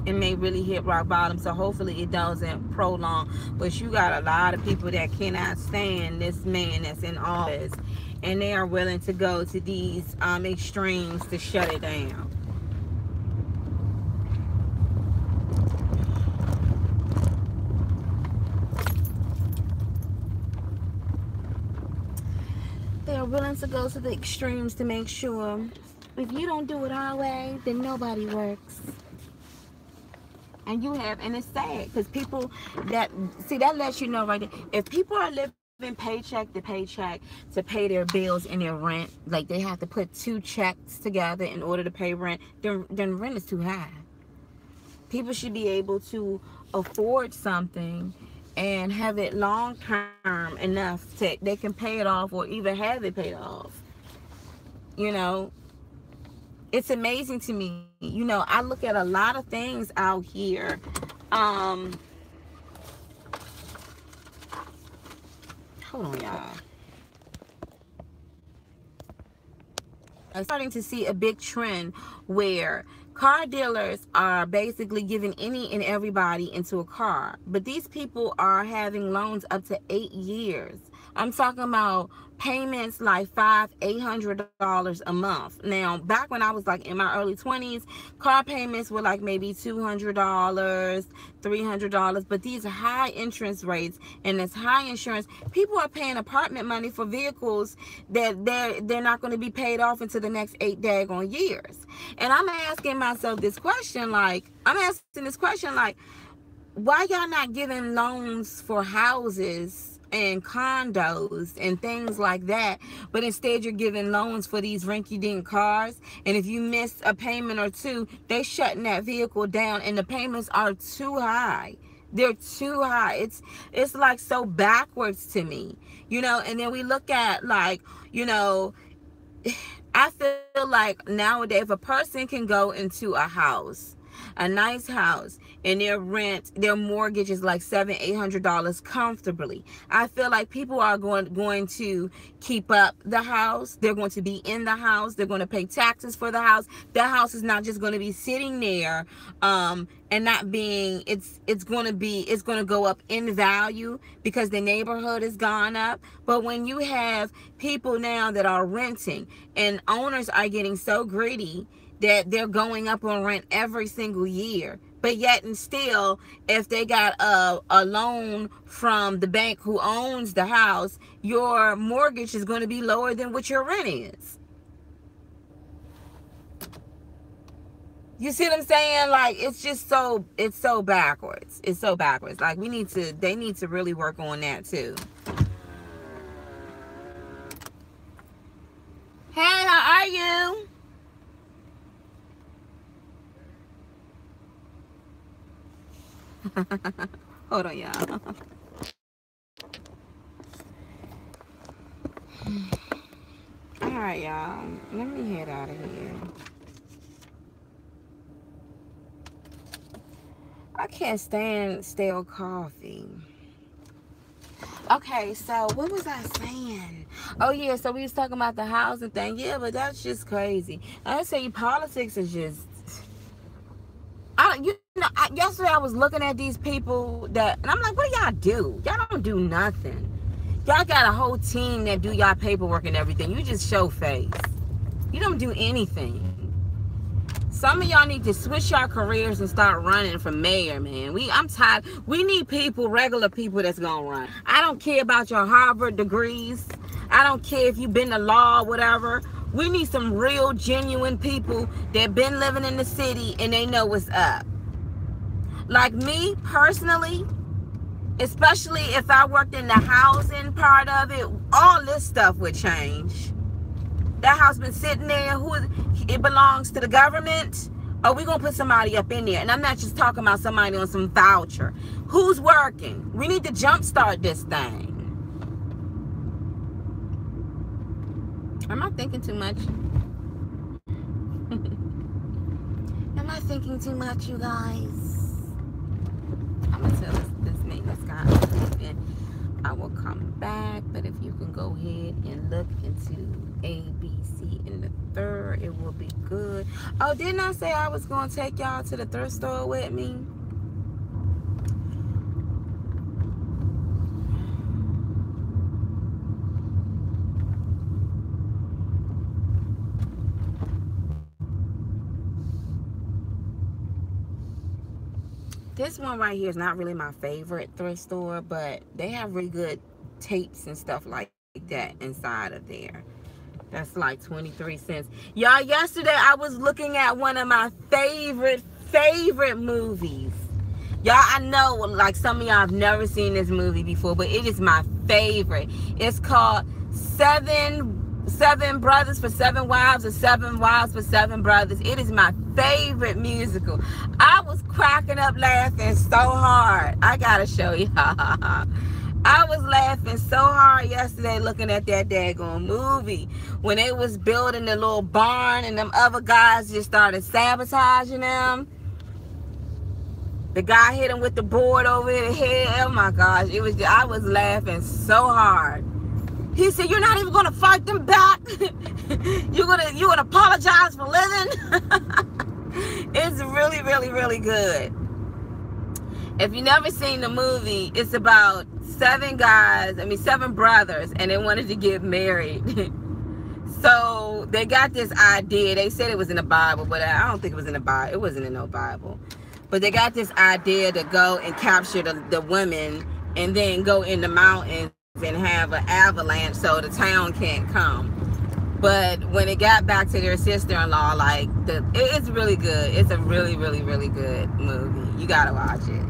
It may really hit rock bottom. So hopefully it doesn't prolong. But you got a lot of people that cannot stand this man that's in office, and they are willing to go to these extremes to shut it down. They are willing to go to the extremes to make sure if you don't do it our way, then nobody works. And it's sad, because people that lets you know right there, if people are living paycheck to paycheck to pay their bills and their rent, like they have to put 2 checks together in order to pay rent, then rent is too high. People should be able to afford something and have it long term enough that they can pay it off, or even have it paid off. You know, it's amazing to me. You know, I look at a lot of things out here. Hold on, y'all. I'm starting to see a big trend where car dealers are basically giving any and everybody into a car, but these people are having loans up to 8 years. I'm talking about payments like $500-800 a month. Now, back when I was like in my early 20s, car payments were like maybe $200, $300, but these are high interest rates and it's high insurance. People are paying apartment money for vehicles that they're not going to be paid off until the next 8 daggone years. And I'm asking myself this question, like, why y'all not giving loans for houses and condos and things like that, but instead you're giving loans for these rinky-dink cars, and if you miss a payment or two, they shutting that vehicle down, and the payments are too high. They're too high. It's like so backwards to me, you know. And then we look at, like, you know, I feel like nowadays if a person can go into a house, a nice house, and their mortgage is like $700-800 comfortably, I feel like people are going to keep up the house. They're going to be in the house. They're going to pay taxes for the house. The house is not just going to be sitting there and not being, it's going to go up in value because the neighborhood has gone up. But when you have people now that are renting, and owners are getting so greedy that they're going up on rent every single year, but yet and still, if they got a loan from the bank who owns the house, your mortgage is going to be lower than what your rent is. You see what I'm saying? Like, it's so backwards. It's so backwards. Like, they need to really work on that too. Hey, how are you? Hold on, y'all. All right, y'all. Let me head out of here. I can't stand stale coffee. Okay, so what was I saying? Oh yeah, so we was talking about the housing thing. Yeah, but that's just crazy. I tell you, politics is just, yesterday I was looking at these people and I'm like, what do y'all do? Y'all don't do nothing. Y'all got a whole team that do y'all paperwork and everything. You just show face. You don't do anything. Some of y'all need to switch your careers and start running for mayor, man. I'm tired. We need people, regular people that's gonna run. I don't care about your Harvard degrees. I don't care if you've been to law or whatever. We need some real, genuine people that been living in the city and they know what's up. Like me, personally, especially if I worked in the housing part of it, all this stuff would change. That house been sitting there, it belongs to the government, or we gonna put somebody up in there. And I'm not just talking about somebody on some voucher. Who's working? We need to jumpstart this thing. Am I thinking too much? Am I thinking too much, you guys? I'm gonna tell this maintenance guy and I will come back, but if you can go ahead and look into A, B, C in the third, it will be good. Oh, didn't I say I was gonna take y'all to the thrift store with me? This one right here is not really my favorite thrift store, but they have really good tapes and stuff like that inside of there. That's like 23 cents. Y'all, yesterday I was looking at one of my favorite movies. Y'all, I know like some of y'all have never seen this movie before, but it is my favorite. It's called Seven Brothers for Seven Wives, or Seven Wives for Seven Brothers. It is my favorite musical. I was cracking up laughing so hard. I gotta show y'all. I was laughing so hard yesterday looking at that daggone movie when they was building the little barn and them other guys just started sabotaging them. The guy hit him with the board over the head. Oh my gosh, I was laughing so hard. He said, "You're not even gonna fight them back. You're gonna apologize for living." It's really, really, really good. If you never seen the movie, it's about 7 brothers, and they wanted to get married. So they got this idea. They said it was in the Bible, but I don't think it was in the Bible. It wasn't in no Bible. But they got this idea to go and capture the women and then go in the mountains and have an avalanche so the town can't come. But when it got back to their sister-in-law, like, it's really good. It's a really, really, really good movie. You gotta watch it.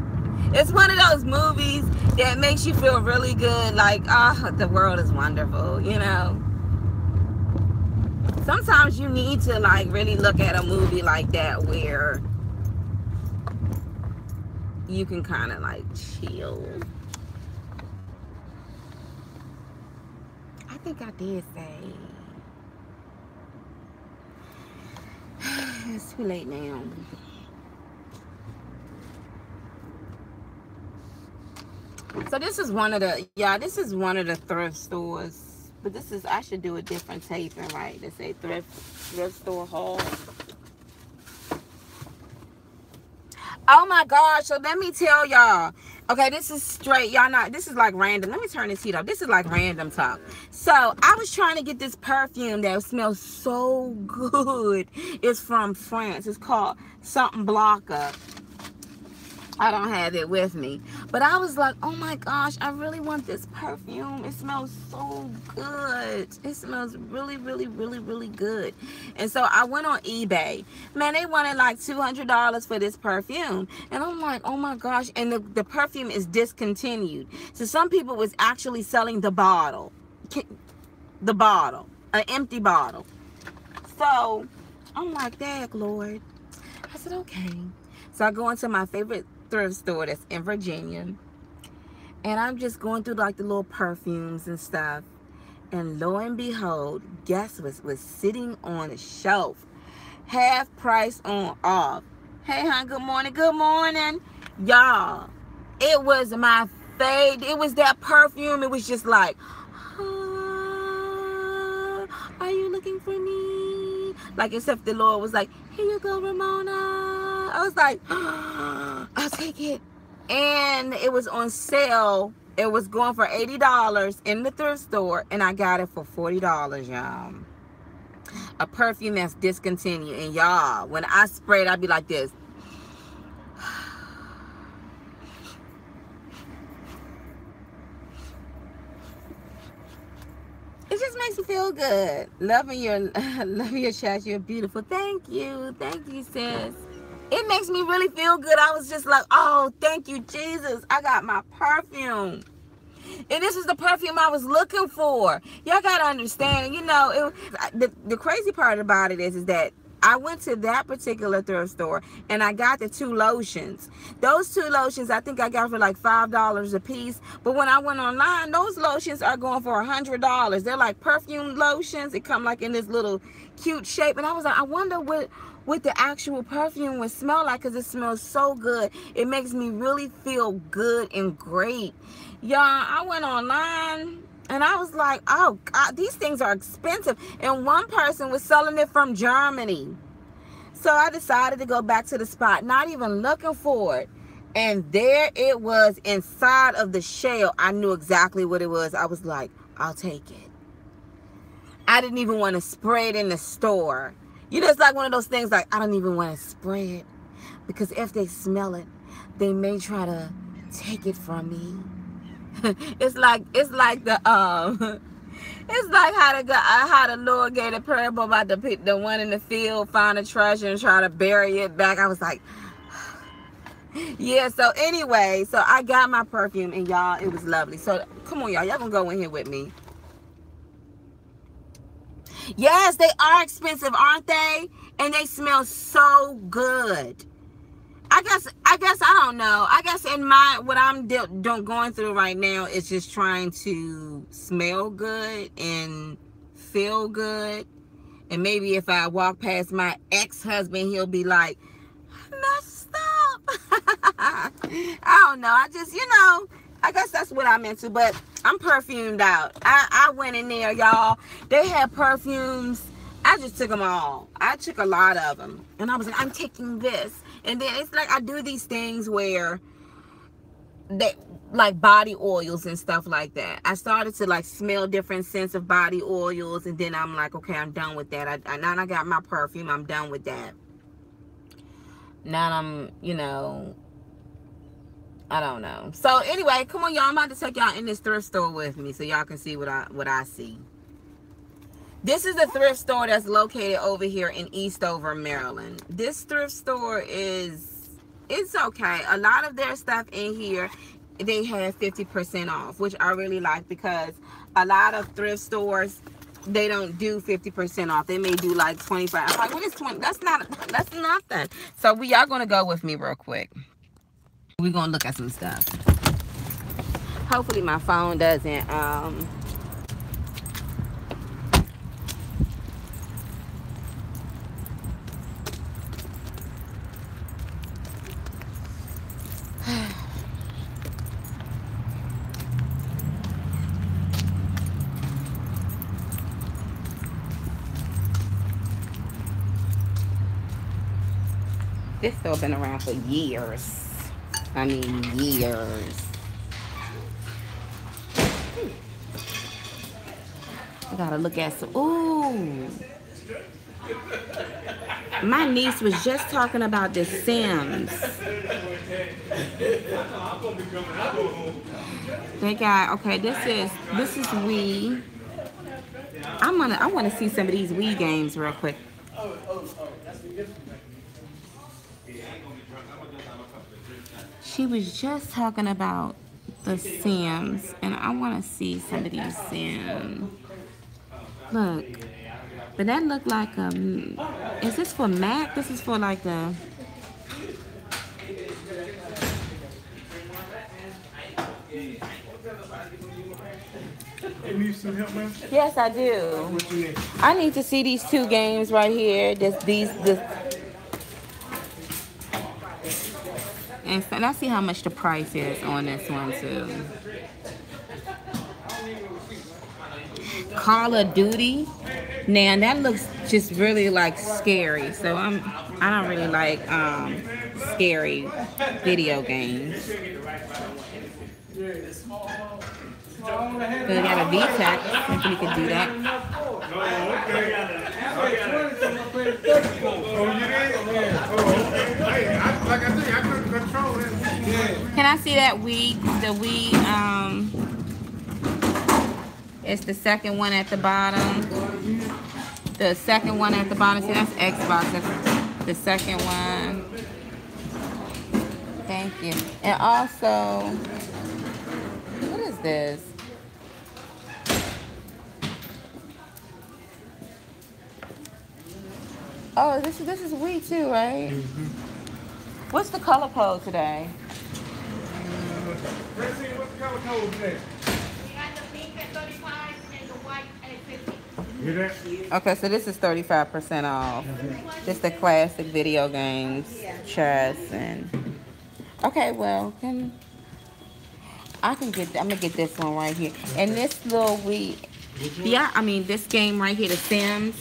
It's one of those movies that makes you feel really good, like, oh, the world is wonderful, you know? Sometimes you need to, like, really look at a movie like that where you can kind of, like, chill. I think I did say... It's too late now. So this is one of the thrift stores. But this is, I should do a different taping, right? They say thrift store haul. Oh my gosh, so let me tell y'all. Okay, this is straight, y'all not, this is like random. Let me turn this heat up. This is like random talk. So I was trying to get this perfume that smells so good. It's from France. It's called something Blanca. I don't have it with me, but I was like, oh my gosh, I really want this perfume. It smells so good. It smells really, really, really, really good. And so I went on eBay. Man, they wanted like $200 for this perfume. And I'm like, oh my gosh. And the perfume is discontinued. So some people was actually selling the bottle. An empty bottle. So I'm like, dang, Lord. I said, okay. So I go into my favorite thrift store that's in Virginia, and I'm just going through like the little perfumes and stuff, and lo and behold, guess what was sitting on the shelf? Half price on off. Hey hon, good morning. Good morning, y'all. It was my fave. It was that perfume. It was just like, are you looking for me? Like, except the Lord was like, here you go, Ramona. I was like, I'll take it. And it was on sale. It was going for $80 in the thrift store, and I got it for $40, y'all. A perfume that's discontinued. And y'all, when I spray it, I'd be like this. It just makes me feel good. Loving your chat. You're beautiful. Thank you, sis. It makes me really feel good. I was just like, oh, thank you, Jesus. I got my perfume. And this is the perfume I was looking for. Y'all got to understand. You know, the crazy part about it is that I went to that particular thrift store and I got the 2 lotions. Those 2 lotions, I think I got for like $5 a piece. But when I went online, those lotions are going for $100. They're like perfume lotions. They come like in this little cute shape. And I was like, I wonder what the actual perfume would smell like, because it smells so good. It makes me really feel good and great. Y'all, I went online and I was like, oh God, these things are expensive. And one person was selling it from Germany. So I decided to go back to the spot, not even looking for it. And there it was inside of the shell. I knew exactly what it was. I was like, I'll take it. I didn't even want to spray it in the store. You know, it's like one of those things like, I don't even want to spray it, because if they smell it, they may try to take it from me. It's like it's like how the Lord gave the parable about the one in the field found a treasure and try to bury it back. I was like, yeah. So anyway, so I got my perfume, and y'all, it was lovely. So come on, y'all gonna go in here with me. Yes, they are expensive, aren't they? And they smell so good. I guess I don't know. I guess in what I'm going through right now is just trying to smell good and feel good. And maybe if I walk past my ex-husband, he'll be like, messed up. I don't know. I just, I guess that's what I'm into. But I'm perfumed out. I went in there, y'all. They had perfumes. I just took them all. I took a lot of them. And I was like, I'm taking this. And then it's like I do these things where they like body oils and stuff like that. I started to like smell different scents of body oils, and then I'm like, okay, I'm done with that. Now I got my perfume. I'm done with that. Now I'm, you know, I don't know. So anyway, come on, y'all. I'm about to take y'all in this thrift store with me so y'all can see what I see. This is a thrift store that's located over here in Eastover, Maryland. This thrift store it's okay. A lot of their stuff in here, they have 50% off, which I really like, because a lot of thrift stores, they don't do 50% off. They may do like 25. I'm like, what is 20? That's nothing. So y'all gonna go with me real quick. We're gonna look at some stuff. Hopefully my phone doesn't this store been around for years. I mean, years. I gotta look at some. Ooh. My niece was just talking about the Sims. They got, okay, this is Wii. I want to see some of these Wii games real quick. She was just talking about the Sims, and I want to see some of these Sims. Look, but that looked like is this for Mac? This is for like a. You need some help, man? Yes, I do. What you need? I need to see these two games right here. And so let's see how much the price is on this one too. Call of Duty. Now that looks just really like scary. So I don't really like scary video games. So we got a VTech, if we could do that. Can I see that Wii? The Wii, it's the second one at the bottom. The second one at the bottom. See, that's Xbox. That's the second one. Thank you. And also, what is this? Oh, this is Wii too, right? Mm-hmm. What's the color code today? Francine, what's the color code today? We got the pink at 35 and the white at 50. Hear that? Okay, so this is 35% off. Mm-hmm. Just the classic video games, chess, and okay, well, I'm gonna get this one right here. And this little Wii, yeah, I mean this game right here, The Sims.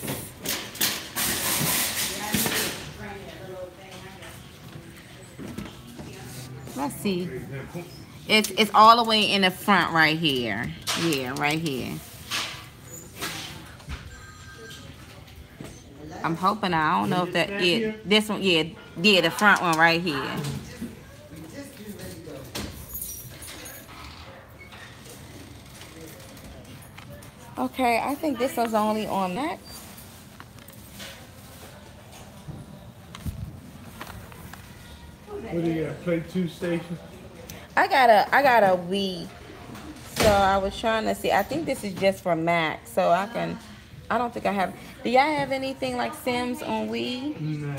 Let's see. It's all the way in the front right here. Yeah, right here. I'm hoping, I don't know if that, yeah, this one, yeah, the front one right here. Okay, I think this was only on that. What do you got? Play 2 station? I got a Wii, so I was trying to see. I think this is just for Mac, so I don't think I have. Do y'all have anything like Sims on Wii? Nah.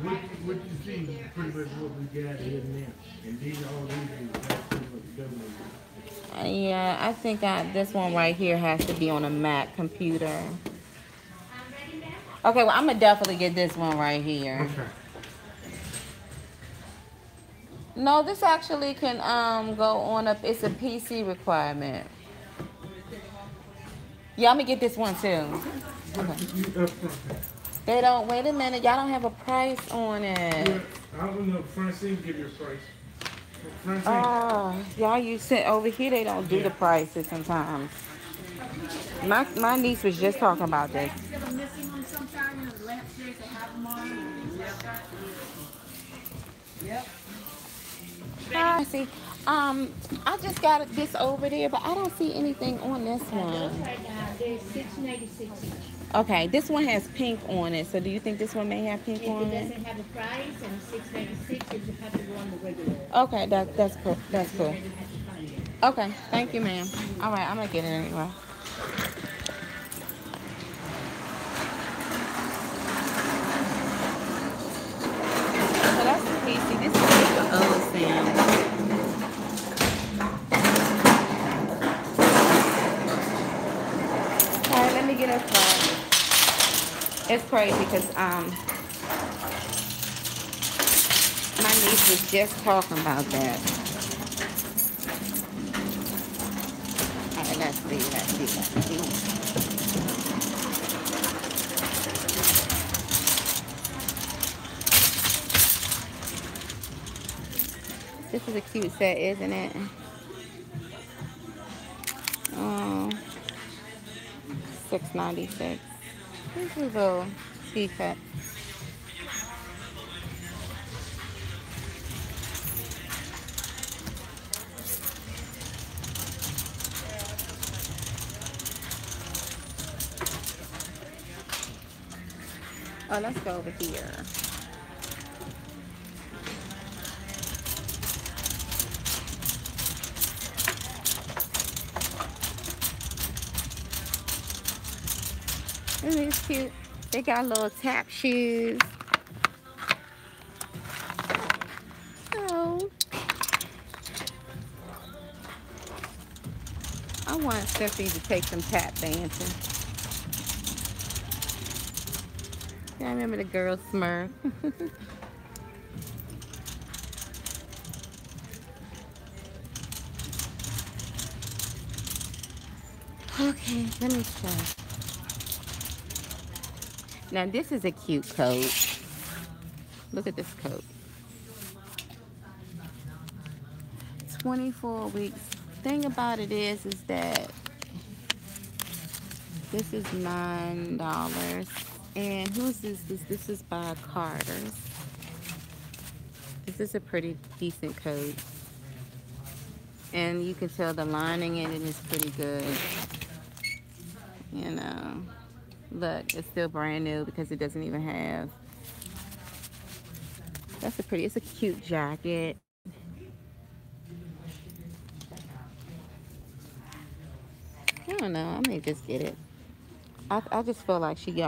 What you see is pretty much what we got here now. And these are all these that's pretty much government. Yeah, I think this one right here has to be on a Mac computer. Okay, well, I'm gonna definitely get this one right here. Okay. No, this actually can go on up. It's a PC requirement. Yeah, I'm gonna get this one too. Up front. They don't, wait a minute, y'all don't have a price on Yeah, it. I don't know, Francine give you a price. Francine. Oh, y'all you sit over here, they don't do the prices sometimes. My niece was just talking about this. I see. I just got this over there, but I don't see anything on this one. Right now, they're $6.96 each. Okay, this one has pink on it. So do you think this one may have pink If on it it? doesn't have a price and $6.96, you have to go on the regular. Okay, that's cool. That's cool. You have to find it. Okay, thank you, ma'am. All right, I'm gonna get it anyway. So that's the Casey. This is like the old sound. All right, let me get a phone. It's crazy because my niece was just talking about that. All right, let's see. This is a cute set, isn't it? $6.96. This is a little tea cut. Oh, let's go over here. Isn't this cute? They got little tap shoes. Oh. I want Stephanie to take some tap dancing. Yeah, I remember the girl Smurf. Okay, let me check. Now this is a cute coat. Look at this coat. 24 weeks. Thing about it is that this is $9. And whose is this? This is by Carter's. This is a pretty decent coat. And you can tell the lining in it is pretty good. You know. Look, it's still brand new because it doesn't even have. That's a pretty, it's a cute jacket. I don't know, I may just get it. I just feel like she already